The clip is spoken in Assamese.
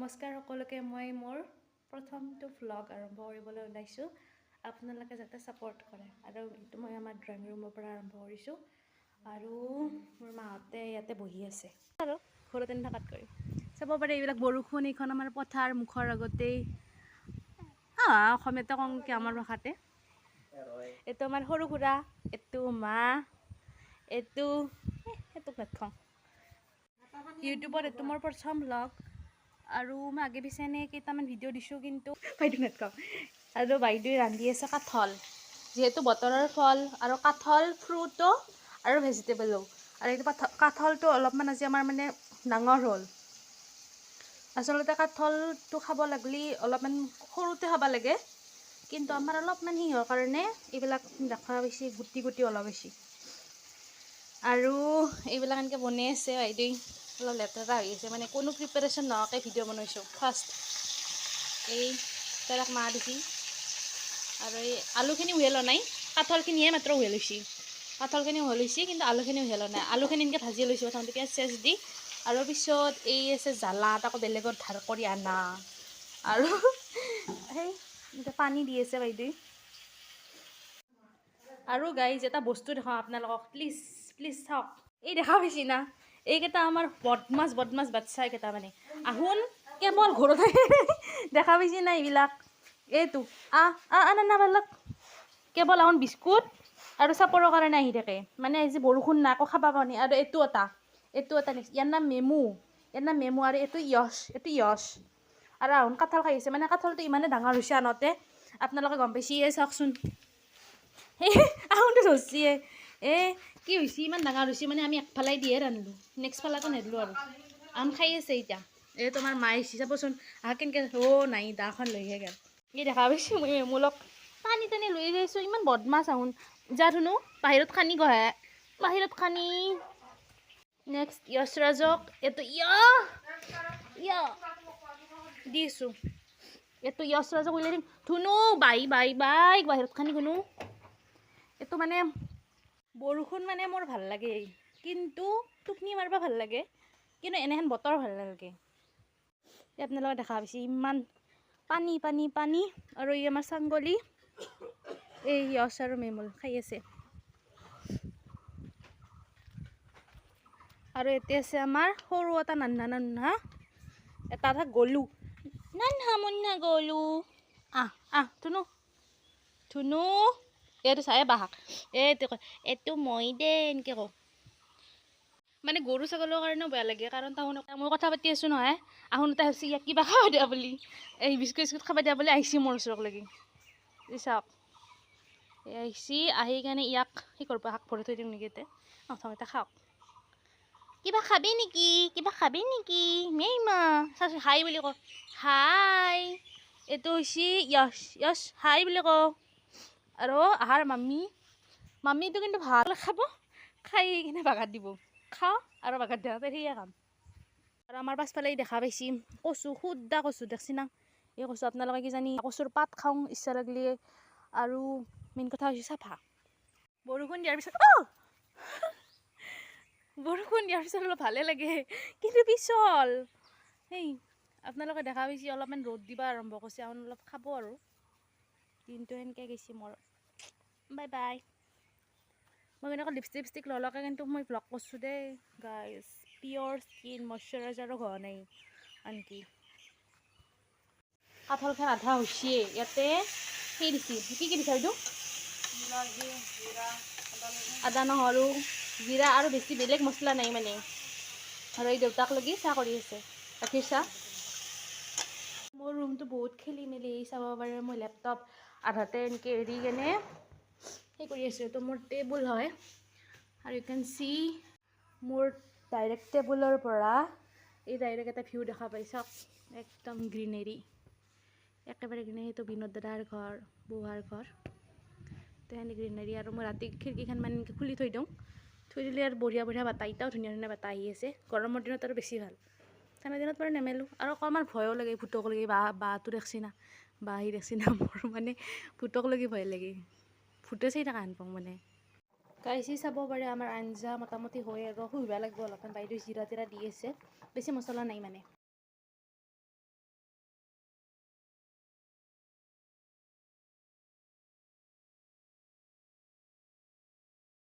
নমস্কাৰ সকলোকে মই মোৰ প্ৰথমটো ভ্লগ আৰম্ভ কৰিবলৈ ওলাইছোঁ আপোনালোকে যাতে ছাপোৰ্ট কৰে আৰু এইটো মই আমাৰ ড্ৰয়িং ৰুমৰ পৰা আৰম্ভ কৰিছোঁ আৰু মোৰ মাহঁতে ইয়াতে বহি আছে আৰু ঘৰত এনে থকাত কৰি চাব পাৰে এইবিলাক বৰষুণ এইখন আমাৰ পথাৰ মুখৰ আগতেই অসমীয়াতে কওঁকে আমাৰ ভাষাতে এইটো আমাৰ সৰু খুৰা এইটো মা এইটো নাথওঁ ইউটিউবত এইটো মোৰ প্ৰথম ভ্লগ আৰু মই আগে পিছে এনে কেইটামান ভিডিঅ' দিছোঁ কিন্তু বাইদেউ নাথাওঁ আৰু বাইদেৱে ৰান্ধি আছে কাঠল যিহেতু বতৰৰ ফল আৰু কাঠল ফ্ৰুটো আৰু ভেজিটেবলো আৰু এইটো কাঠলটো অলপমান আজি আমাৰ মানে ডাঙৰ হ'ল আচলতে কাঠলটো খাব লাগিলে অলপমান সৰুতে খাব লাগে কিন্তু আমাৰ অলপমান সিহঁৰ কাৰণে এইবিলাক দেখা বেছি গুটি গুটি অলপ বেছি আৰু এইবিলাক এনেকৈ বনাই আছে বাইদেউ অলপ লেতেৰা হৈ আছে মানে কোনো প্ৰিপাৰেশ্যন নোহোৱাকৈ ভিডিঅ' বনাইছোঁ ফাৰ্ষ্ট এই তাক মাহ দিছি আৰু এই আলুখিনি উহেলা নাই কাঠলখিনিহে মাত্ৰ উহেলাইছি কাঠলখিনি উহেলাইছি কিন্তু আলুখিনি উহেলা নাই আলুখিনি এনেকৈ ভাজি লৈছোঁ প্ৰথমতে পিঁয়াজ চিয়াজ দি আৰু পিছত এই আছে জ্বালা তাকো বেলেগত ধাৰ কৰি আনা আৰু সেই এতিয়া পানী দি আছে বাইদেউ আৰু গাইজ এটা বস্তু দেখাওঁ আপোনালোকক প্লিজ প্লিজ চাওক এই দেখা পাইছি না এইকেইটা আমাৰ বদমাছ বাচ্চা এইকেইটা মানে আহোন কেৱল ঘৰত দেখা পাইছি না এইবিলাক এইটো আনা পাৰলাক কেৱল আহোন বিস্কুট আৰু চাপৰৰ কাৰণে আহি থাকে মানে আজি বৰষুণ না আকৌ খাব পাৰি আৰু এইটো এটা ইয়াৰ নাম মেমু আৰু এইটো য়ছ আৰু আহোন কাঠল খাই আছে মানে কাঠলটো ইমানে ডাঙৰ হৈছে আনতে আপোনালোকে গম পাইছে চাওকচোন সেই আহোনটো ধৰছিয়ে কি হৈছে ইমান ডাঙৰ হৈছে মানে আমি একফালে দিয়ে ৰান্ধিলোঁ নেক্সট ফালাটো নেদলোঁ আৰু আম খাই আছে এতিয়া এই তোমাৰ মায়ে আহিছে চাবচোন কেনেকৈ নাই দাখন লৈহে গেল এই দেখা পাইছোঁ মই মেমুলক পানী টানি লৈ যাইছোঁ ইমান বদমাছ আহোন যা ধুনো বাহিৰত খানি গহে বাহিৰত খানি নেক্সট য়শৰাজক এইটো দিছোঁ এইটো য়শৰাজক উলিয়াই দিম ধুনো বাই বাহিৰত খানি শুনো এইটো মানে বৰষুণ মানে মোৰ ভাল লাগে কিন্তু টোপনি মাৰিব ভাল লাগে কিন্তু এনেহেন বতৰ ভাল নালাগে আপোনালোকে দেখা পাইছে ইমান পানী আৰু এই আমাৰ ছাংগলী এই য়ছ আৰু মেমুল খাই আছে আৰু এতিয়া আছে আমাৰ সৰু এটা নান্না এটা গলু নান্না গলু ধুনু এইটো চাই বাহাক এইটো মই দে এনেকৈ কওঁ মানে গৰু ছাগলৰ কাৰণেও বেয়া লাগে কাৰণ তাহোন মই কথা পাতি আছোঁ নহয় আহোনতে আহিছে ইয়াক কিবা খাব দিয়া বুলি এই বিস্কুট খাব দিয়া বুলি আহিছে মোৰ ওচৰক লাগি চাওক এই আহিছে আহি কাৰণে ইয়াক সেই কৰিব শাক ভৰি থৈ দিম নেকি এতিয়া প্ৰথমতে খাওক কিবা খাবি নেকি মেইমা চাচোন হাই বুলি কওঁ হাই এইটো হৈছে য়ছ হাই বুলি কওঁ আৰু আহাৰ মাম্মীটো কিন্তু ভাল খাব খাই কিনে বাগাত দিব খাওঁ আৰু বাগাত দিয়া সেয়ে কাম আৰু আমাৰ পাছফালে দেখা পাইছি কচু শুদ্ধা কচু দেখছি না এই কচু আপোনালোকে কি জানি কচুৰ পাত খাওঁ ইচ্ছা লাগিলে আৰু মেইন কথা হৈছে চাফা বৰষুণ দিয়াৰ পিছত অলপ ভালে লাগে কিন্তু পিছল সেই আপোনালোকে দেখা পাইছে অলপমান ৰ'দ দিবা আৰম্ভ কৰিছে অলপ খাব আৰু কিন্তু সেনেকৈ গৈছে মোৰ বাই মই এনেকৈ লিপষ্টিক ললকে কিন্তু মই ভ্লগ কৰিছোঁ দেই গাইজ পিয়ৰ স্কিন মইশ্চাৰাইজাৰো হোৱা নাই আনকি কাঠলখন আধা হৈছে ইয়াতে সেই দিছে কি দিছে এইটো আদা নহৰু জিৰা আৰু বেছি বেলেগ মছলা নাই মানে আৰু এই দেউতাক লাগি চাহ কৰি আছে গাখীৰ চাহ মোৰ ৰুমটো বহুত খেলি মেলি চাব পাৰে মই লেপটপ আধাতে এনেকৈ এৰি কেনে সেই কৰি আছোঁ এইটো মোৰ টেবুল হয় আৰু ইউ কেন চি মোৰ ডাইৰেক্ট টেবুলৰ পৰা এই ডাইৰেক্ট এটা ভিউ দেখা পাই চাওক একদম গ্ৰীনেৰী একেবাৰে গ্ৰীনেৰী সেইটো বিনোদ দাদাৰ ঘৰ বুঢ়াৰ ঘৰ তো সেনে গ্ৰীনেৰী আৰু মই ৰাতি খিৰিকীখন মানে এনেকৈ খুলি থৈ দিওঁ থৈ দিলে আৰু বঢ়িয়া বতাহ এতিয়াও ধুনীয়া বতাহ আহি আছে গৰমৰ দিনত আৰু বেছি ভাল ঠাণ্ডা দিনত বাৰু নেমেলোঁ আৰু অকণমান ভয়ো লাগে ভূতক লাগি বাঁহটো দেখছি না বাঁহী দেখছি না মোৰ মানে ভূতক লাগি ভয় লাগে ভূতে চাই থকা হেন পাওঁ মানে গাইছি চাব পাৰে আমাৰ আঞ্জা মোটামুটি হৈ আৰু শুহিব লাগিব অলপমান বাইদেউ জিৰা তিৰা দি আছে বেছি মছলা নাই মানে